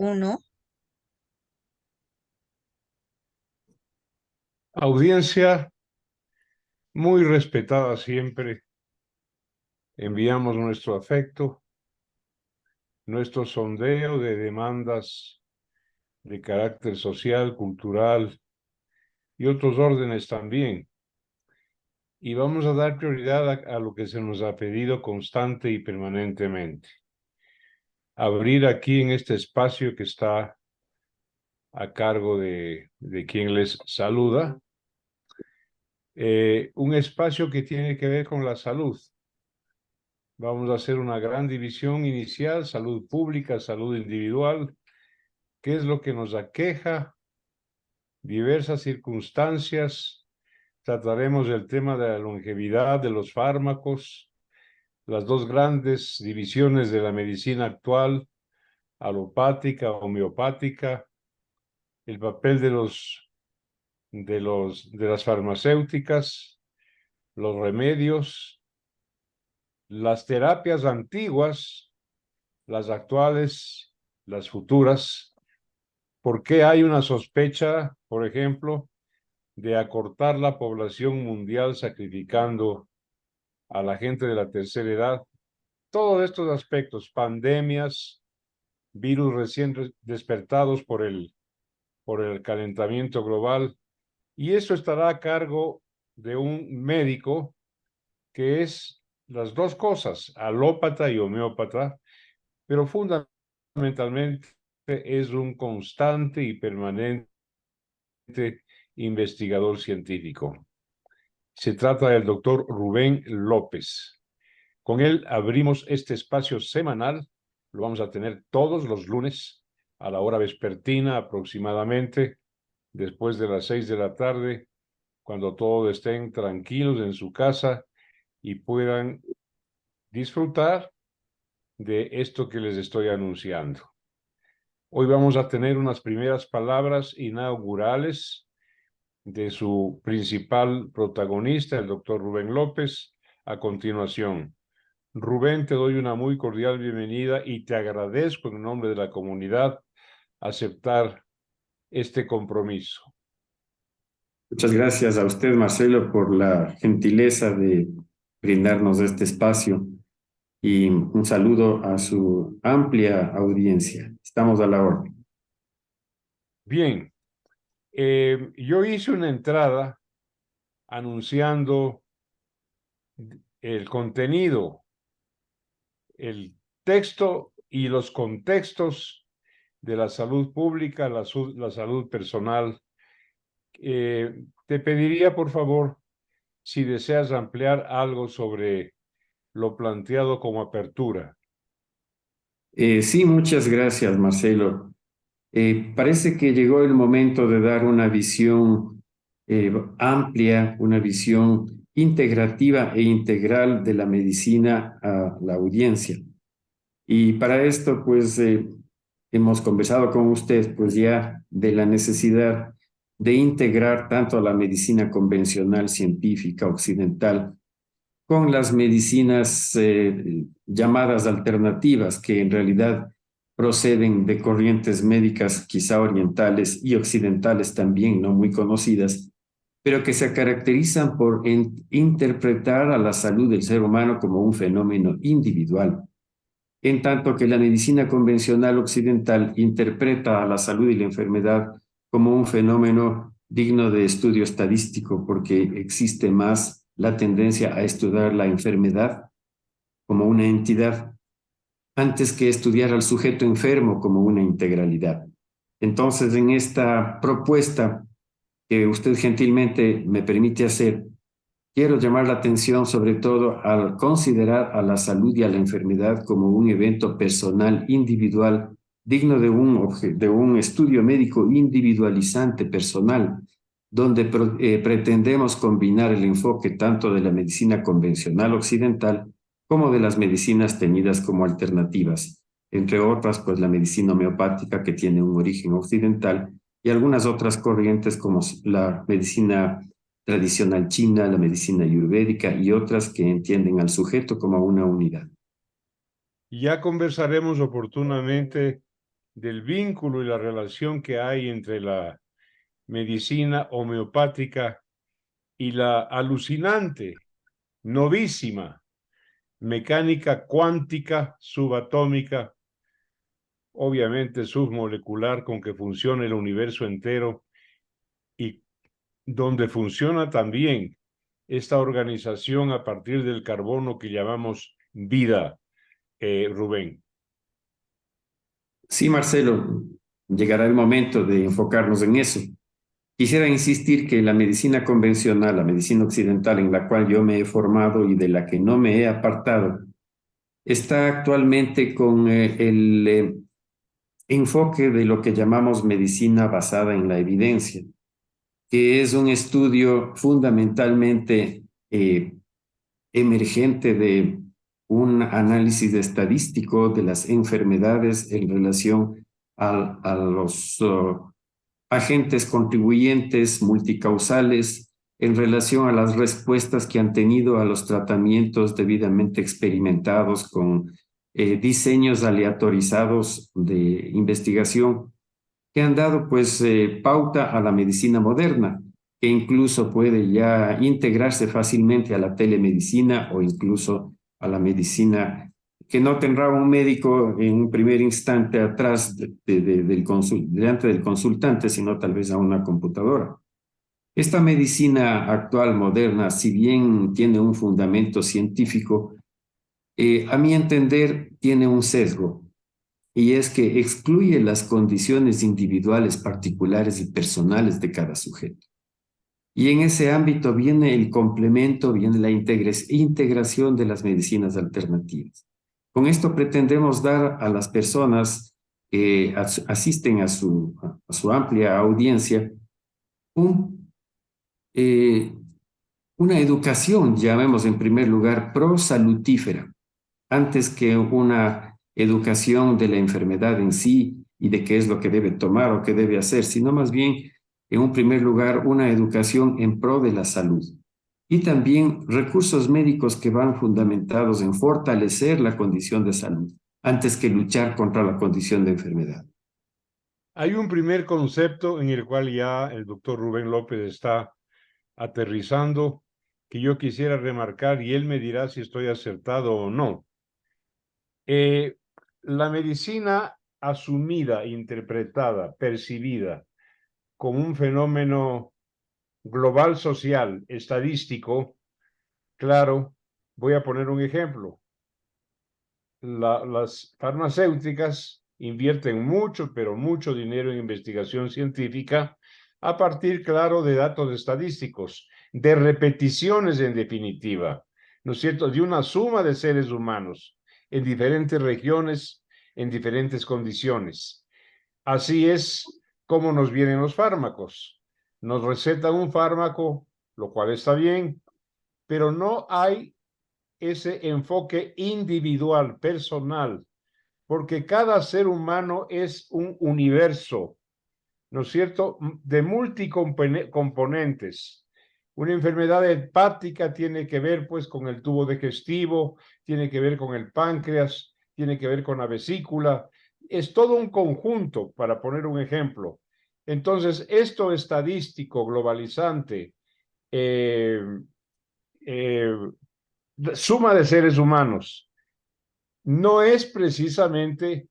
uno. Audiencia muy respetada siempre, enviamos nuestro afecto, nuestro sondeo de demandas de carácter social, cultural y otros órdenes también. Y vamos a dar prioridad a lo que se nos ha pedido constante y permanentemente. Abrir aquí en este espacio que está a cargo de quien les saluda, un espacio que tiene que ver con la salud. Vamos a hacer una gran división inicial, salud pública, salud individual, qué es lo que nos aqueja, diversas circunstancias. Trataremos el tema de la longevidad, de los fármacos, las dos grandes divisiones de la medicina actual, alopática, homeopática, el papel de las farmacéuticas, los remedios, las terapias antiguas, las actuales, las futuras. ¿Por qué hay una sospecha, por ejemplo, de acortar la población mundial sacrificando a la gente de la tercera edad? Todos estos aspectos, pandemias, virus recién despertados por el calentamiento global, y eso estará a cargo de un médico que es las dos cosas, alópata y homeópata, pero fundamentalmente es un constante y permanente investigador científico. Se trata del doctor Rubén López. Con él abrimos este espacio semanal. Lo vamos a tener todos los lunes a la hora vespertina aproximadamente, después de las 6 de la tarde, cuando todos estén tranquilos en su casa y puedan disfrutar de esto que les estoy anunciando. Hoy vamos a tener unas primeras palabras inaugurales de su principal protagonista, el doctor Rubén López. A continuación, Rubén, te doy una muy cordial bienvenida y te agradezco en nombre de la comunidad aceptar este compromiso. Muchas gracias a usted, Marcelo, por la gentileza de brindarnos este espacio y un saludo a su amplia audiencia. Estamos a la orden. Bien, yo hice una entrada anunciando el contenido, el texto y los contextos de la salud pública, la salud personal. Te pediría, por favor, si deseas ampliar algo sobre lo planteado como apertura. Sí, muchas gracias, Marcelo. Parece que llegó el momento de dar una visión amplia, una visión integrativa e integral de la medicina a la audiencia. Y para esto, pues, hemos conversado con usted, pues, ya de la necesidad de integrar tanto a la medicina convencional científica occidental con las medicinas llamadas alternativas, que en realidad proceden de corrientes médicas quizá orientales y occidentales también, no muy conocidas, pero que se caracterizan por interpretar a la salud del ser humano como un fenómeno individual, en tanto que la medicina convencional occidental interpreta a la salud y la enfermedad como un fenómeno digno de estudio estadístico, porque existe más la tendencia a estudiar la enfermedad como una entidad antes que estudiar al sujeto enfermo como una integralidad. Entonces, en esta propuesta que usted gentilmente me permite hacer, quiero llamar la atención sobre todo al considerar a la salud y a la enfermedad como un evento personal, individual, digno de un estudio médico individualizante personal, donde pretendemos combinar el enfoque tanto de la medicina convencional occidental como de las medicinas tenidas como alternativas, entre otras, pues la medicina homeopática, que tiene un origen occidental, y algunas otras corrientes como la medicina tradicional china, la medicina ayurvédica y otras que entienden al sujeto como una unidad. Ya conversaremos oportunamente del vínculo y la relación que hay entre la medicina homeopática y la alucinante, novísima mecánica cuántica subatómica, obviamente submolecular, con que funciona el universo entero y donde funciona también esta organización a partir del carbono que llamamos vida, Rubén. Sí, Marcelo, llegará el momento de enfocarnos en eso. Quisiera insistir que la medicina convencional, la medicina occidental en la cual yo me he formado y de la que no me he apartado, está actualmente con el enfoque de lo que llamamos medicina basada en la evidencia, que es un estudio fundamentalmente emergente de un análisis estadístico de las enfermedades en relación a los agentes contribuyentes multicausales, en relación a las respuestas que han tenido a los tratamientos debidamente experimentados con diseños aleatorizados de investigación que han dado pues pauta a la medicina moderna, que incluso puede ya integrarse fácilmente a la telemedicina o incluso a la medicina que no tendrá un médico en un primer instante atrás delante del consultante, sino tal vez a una computadora. Esta medicina actual, moderna, si bien tiene un fundamento científico, a mi entender tiene un sesgo, y es que excluye las condiciones individuales, particulares y personales de cada sujeto. Y en ese ámbito viene el complemento, viene la integración de las medicinas alternativas. Con esto pretendemos dar a las personas que asisten a su amplia audiencia un, una educación, llamemos en primer lugar, prosalutífera, antes que una educación de la enfermedad en sí y de qué es lo que debe tomar o qué debe hacer, sino más bien, en un primer lugar, una educación en pro de la salud. Y también recursos médicos que van fundamentados en fortalecer la condición de salud, antes que luchar contra la condición de enfermedad. Hay un primer concepto en el cual ya el doctor Rubén López está aterrizando, que yo quisiera remarcar y él me dirá si estoy acertado o no. La medicina asumida, interpretada, percibida como un fenómeno global social, estadístico, claro, voy a poner un ejemplo. Las farmacéuticas invierten mucho, pero mucho dinero en investigación científica a partir, claro, de datos estadísticos, de repeticiones en definitiva, ¿no es cierto?, de una suma de seres humanos en diferentes regiones, en diferentes condiciones. Así es como nos vienen los fármacos. Nos recetan un fármaco, lo cual está bien, pero no hay ese enfoque individual, personal, porque cada ser humano es un universo, ¿no es cierto?, de multicomponentes. Una enfermedad hepática tiene que ver pues con el tubo digestivo, tiene que ver con el páncreas, tiene que ver con la vesícula. Es todo un conjunto, para poner un ejemplo. Entonces, esto estadístico, globalizante, eh, eh, suma de seres humanos, no es precisamente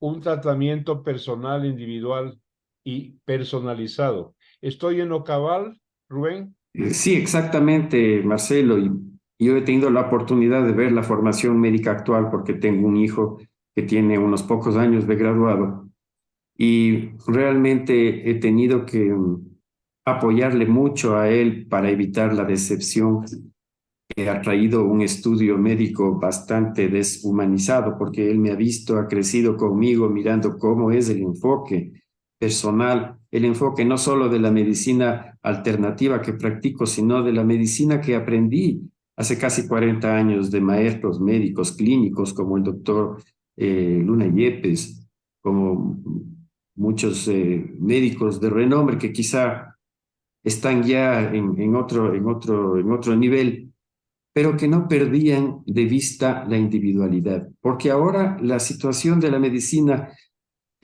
un tratamiento personal, individual y personalizado. ¿Estoy en lo cabal, Rubén? Sí, exactamente, Marcelo. Y yo he tenido la oportunidad de ver la formación médica actual porque tengo un hijo que tiene unos pocos años de graduado y realmente he tenido que apoyarle mucho a él para evitar la decepción que ha traído un estudio médico bastante deshumanizado, porque él me ha visto, ha crecido conmigo mirando cómo es el enfoque personal, el enfoque no solo de la medicina alternativa que practico, sino de la medicina que aprendí hace casi 40 años de maestros médicos clínicos como el doctor Luna Yepes, como muchos médicos de renombre que quizá están ya en otro nivel, pero que no perdían de vista la individualidad, porque ahora la situación de la medicina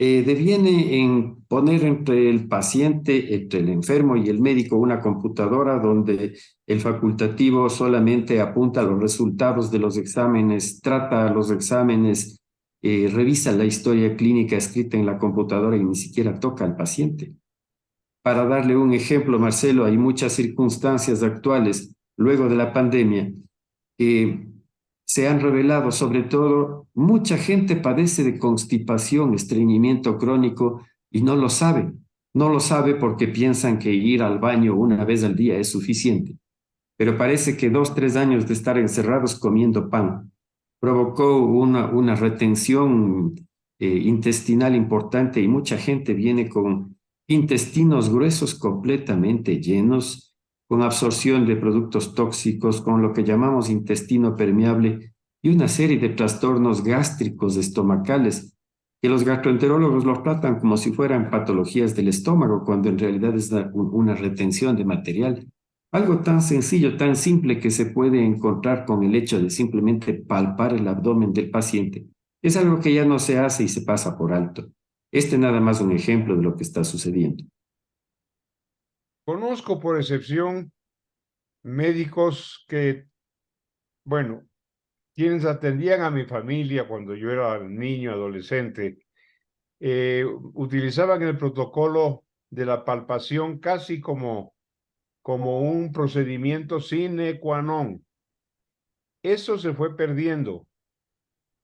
deviene en poner entre el paciente, entre el enfermo y el médico una computadora donde el facultativo solamente apunta los resultados de los exámenes, trata los exámenes, revisa la historia clínica escrita en la computadora y ni siquiera toca al paciente. Para darle un ejemplo, Marcelo, hay muchas circunstancias actuales, luego de la pandemia, que se han revelado, sobre todo, mucha gente padece de constipación, estreñimiento crónico y no lo sabe. No lo sabe porque piensan que ir al baño una vez al día es suficiente. Pero parece que 2, 3 años de estar encerrados comiendo pan provocó una retención intestinal importante y mucha gente viene con intestinos gruesos completamente llenos, con absorción de productos tóxicos, con lo que llamamos intestino permeable y una serie de trastornos gástricos estomacales que los gastroenterólogos los tratan como si fueran patologías del estómago, cuando en realidad es una retención de material. Algo tan sencillo, tan simple que se puede encontrar con el hecho de simplemente palpar el abdomen del paciente. Es algo que ya no se hace y se pasa por alto. Este nada más un ejemplo de lo que está sucediendo. Conozco por excepción médicos que, bueno, quienes atendían a mi familia cuando yo era niño, adolescente, utilizaban el protocolo de la palpación casi como un procedimiento sine qua non. Eso se fue perdiendo.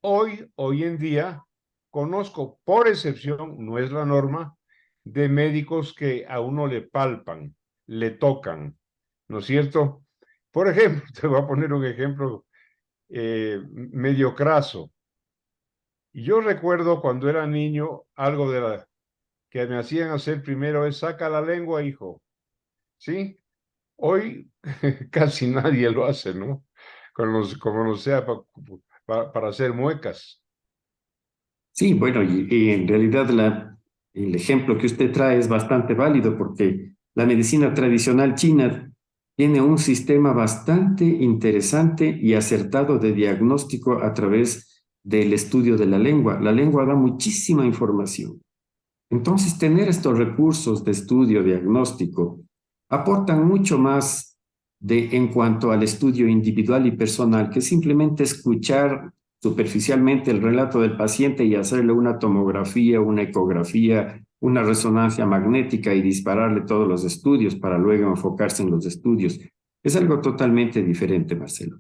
Hoy en día, conozco por excepción, no es la norma, de médicos que a uno le palpan, le tocan, ¿no es cierto? Por ejemplo, te voy a poner un ejemplo medio craso. Yo recuerdo cuando era niño, algo de la que me hacían hacer primero es saca la lengua, hijo. ¿Sí? Hoy casi nadie lo hace, ¿no? Como no sea para hacer muecas. Sí, bueno, y en realidad el ejemplo que usted trae es bastante válido porque la medicina tradicional china tiene un sistema bastante interesante y acertado de diagnóstico a través del estudio de la lengua. La lengua da muchísima información. Entonces, tener estos recursos de estudio diagnóstico aportan mucho más en cuanto al estudio individual y personal que simplemente escuchar superficialmente el relato del paciente y hacerle una tomografía, una ecografía, una resonancia magnética y dispararle todos los estudios para luego enfocarse en los estudios. Es algo totalmente diferente, Marcelo.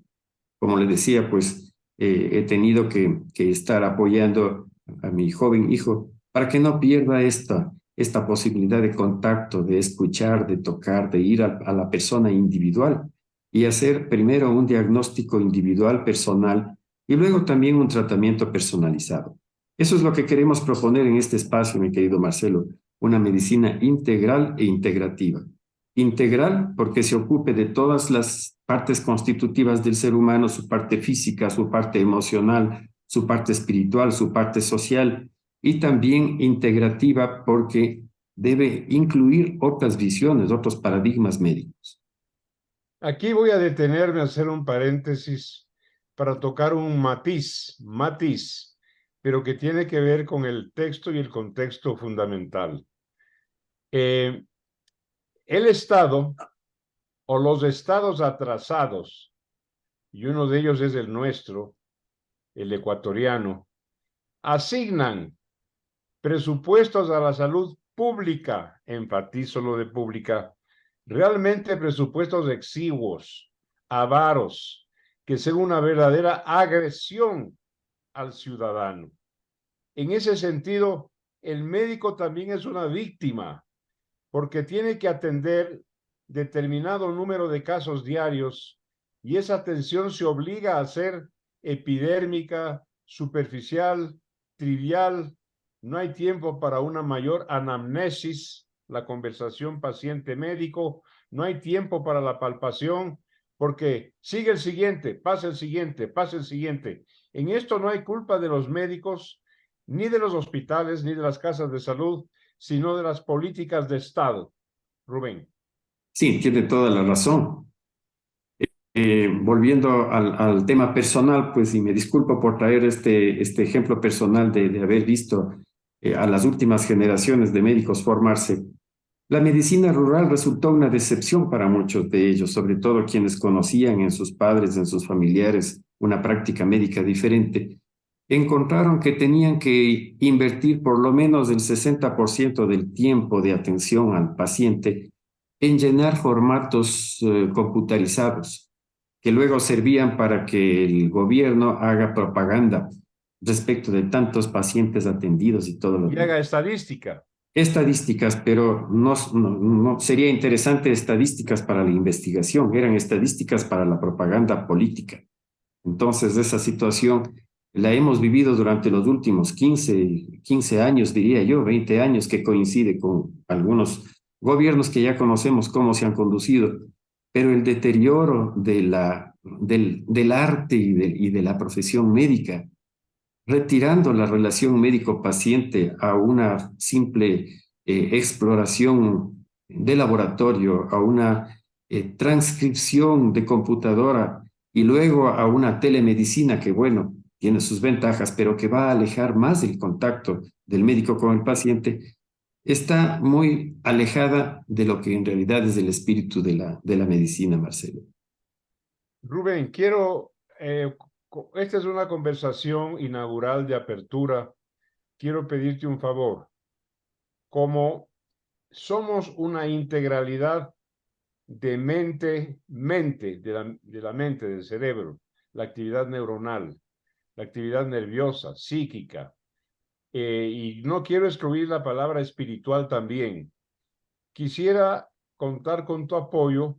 Como le decía, pues he tenido que estar apoyando a mi joven hijo para que no pierda esta posibilidad de contacto, de escuchar, de tocar, de ir a la persona individual y hacer primero un diagnóstico individual, personal, y luego también un tratamiento personalizado. Eso es lo que queremos proponer en este espacio, mi querido Marcelo, una medicina integral e integrativa. Integral porque se ocupe de todas las partes constitutivas del ser humano, su parte física, su parte emocional, su parte espiritual, su parte social, y también integrativa porque debe incluir otras visiones, otros paradigmas médicos. Aquí voy a detenerme a hacer un paréntesis para tocar un matiz, pero que tiene que ver con el texto y el contexto fundamental. El Estado o los estados atrasados, y uno de ellos es el nuestro, el ecuatoriano, asignan presupuestos a la salud pública, enfatizo lo de pública, realmente presupuestos exiguos, avaros, que son una verdadera agresión al ciudadano. En ese sentido, el médico también es una víctima, porque tiene que atender determinado número de casos diarios y esa atención se obliga a ser epidérmica, superficial, trivial. No hay tiempo para una mayor anamnesis, la conversación paciente-médico. No hay tiempo para la palpación, porque sigue el siguiente, pasa el siguiente, pasa el siguiente. En esto no hay culpa de los médicos, ni de los hospitales, ni de las casas de salud, sino de las políticas de Estado. Rubén. Sí, tiene toda la razón. Volviendo al tema personal, pues, y me disculpo por traer este ejemplo personal de haber visto a las últimas generaciones de médicos formarse, la medicina rural resultó una decepción para muchos de ellos, sobre todo quienes conocían en sus padres, en sus familiares, una práctica médica diferente. Encontraron que tenían que invertir por lo menos el 60% del tiempo de atención al paciente en llenar formatos computarizados, que luego servían para que el gobierno haga propaganda respecto de tantos pacientes atendidos y todo lo Y demás. haga estadística. Estadísticas, pero no sería interesante estadísticas para la investigación, eran estadísticas para la propaganda política. Entonces, esa situación la hemos vivido durante los últimos 15 años, diría yo, 20 años, que coincide con algunos gobiernos que ya conocemos cómo se han conducido, pero el deterioro del arte y de la profesión médica, retirando la relación médico-paciente a una simple exploración de laboratorio, a una transcripción de computadora y luego a una telemedicina que, bueno, tiene sus ventajas, pero que va a alejar más el contacto del médico con el paciente, está muy alejada de lo que en realidad es el espíritu de la medicina, Marcelo. Rubén, quiero, esta es una conversación inaugural de apertura. Quiero pedirte un favor. Como somos una integralidad de mente, de la mente, del cerebro, la actividad neuronal, la actividad nerviosa, psíquica, y no quiero excluir la palabra espiritual también. Quisiera contar con tu apoyo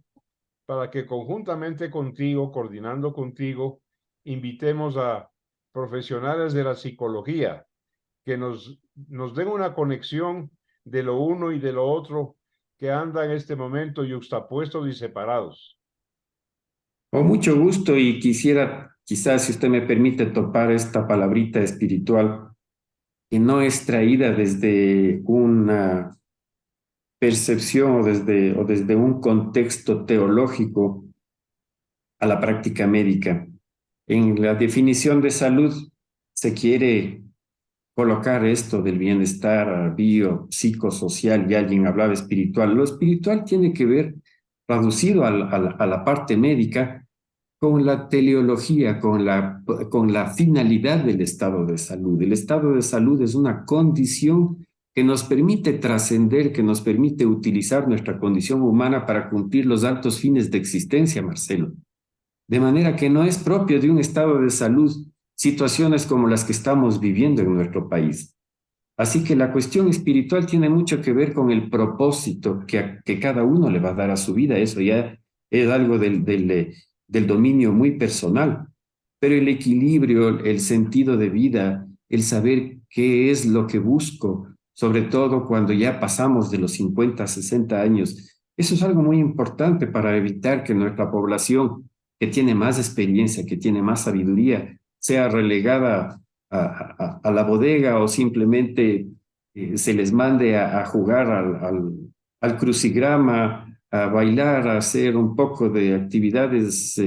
para que conjuntamente contigo, coordinando contigo, invitemos a profesionales de la psicología que nos den una conexión de lo uno y de lo otro que anda en este momento yuxtapuestos y separados. Con mucho gusto y quisiera, quizás, si usted me permite, topar esta palabrita espiritual que no es traída desde una percepción o desde un contexto teológico a la práctica médica. En la definición de salud se quiere colocar esto del bienestar psicosocial, y alguien hablaba espiritual. Lo espiritual tiene que ver, traducido a la parte médica, con la teleología, con la finalidad del estado de salud. El estado de salud es una condición que nos permite trascender, que nos permite utilizar nuestra condición humana para cumplir los altos fines de existencia, Marcelo. De manera que no es propio de un estado de salud situaciones como las que estamos viviendo en nuestro país. Así que la cuestión espiritual tiene mucho que ver con el propósito que cada uno le va a dar a su vida. Eso ya es algo del dominio muy personal. Pero el equilibrio, el sentido de vida, el saber qué es lo que busco, sobre todo cuando ya pasamos de los 50, 60 años, eso es algo muy importante para evitar que nuestra población, que tiene más experiencia, que tiene más sabiduría, sea relegada a la bodega o simplemente se les mande a jugar al crucigrama, a bailar, a hacer un poco de actividades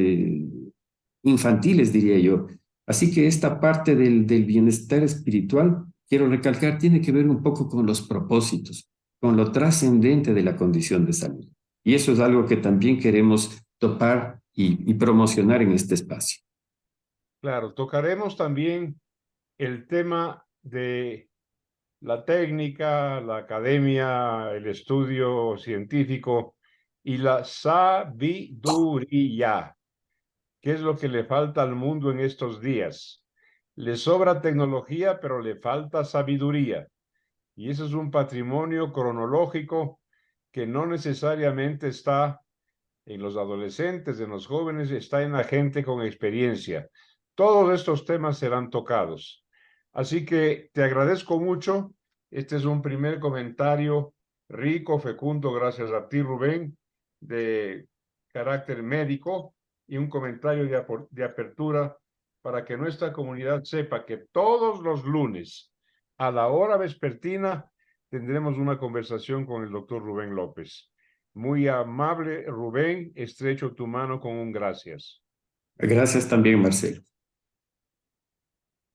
infantiles, diría yo. Así que esta parte del bienestar espiritual, quiero recalcar, tiene que ver un poco con los propósitos, con lo trascendente de la condición de salud. Y eso es algo que también queremos topar y promocionar en este espacio. Claro, tocaremos también el tema de la técnica, la academia, el estudio científico y la sabiduría, que es lo que le falta al mundo en estos días. Le sobra tecnología, pero le falta sabiduría. Y eso es un patrimonio cronológico que no necesariamente está en los adolescentes, en los jóvenes, está en la gente con experiencia. Todos estos temas serán tocados. Así que te agradezco mucho. Este es un primer comentario rico, fecundo, gracias a ti, Rubén, de carácter médico y un comentario de apertura para que nuestra comunidad sepa que todos los lunes a la hora vespertina tendremos una conversación con el doctor Rubén López. Muy amable, Rubén, estrecho tu mano con un gracias. Gracias también, Marcelo.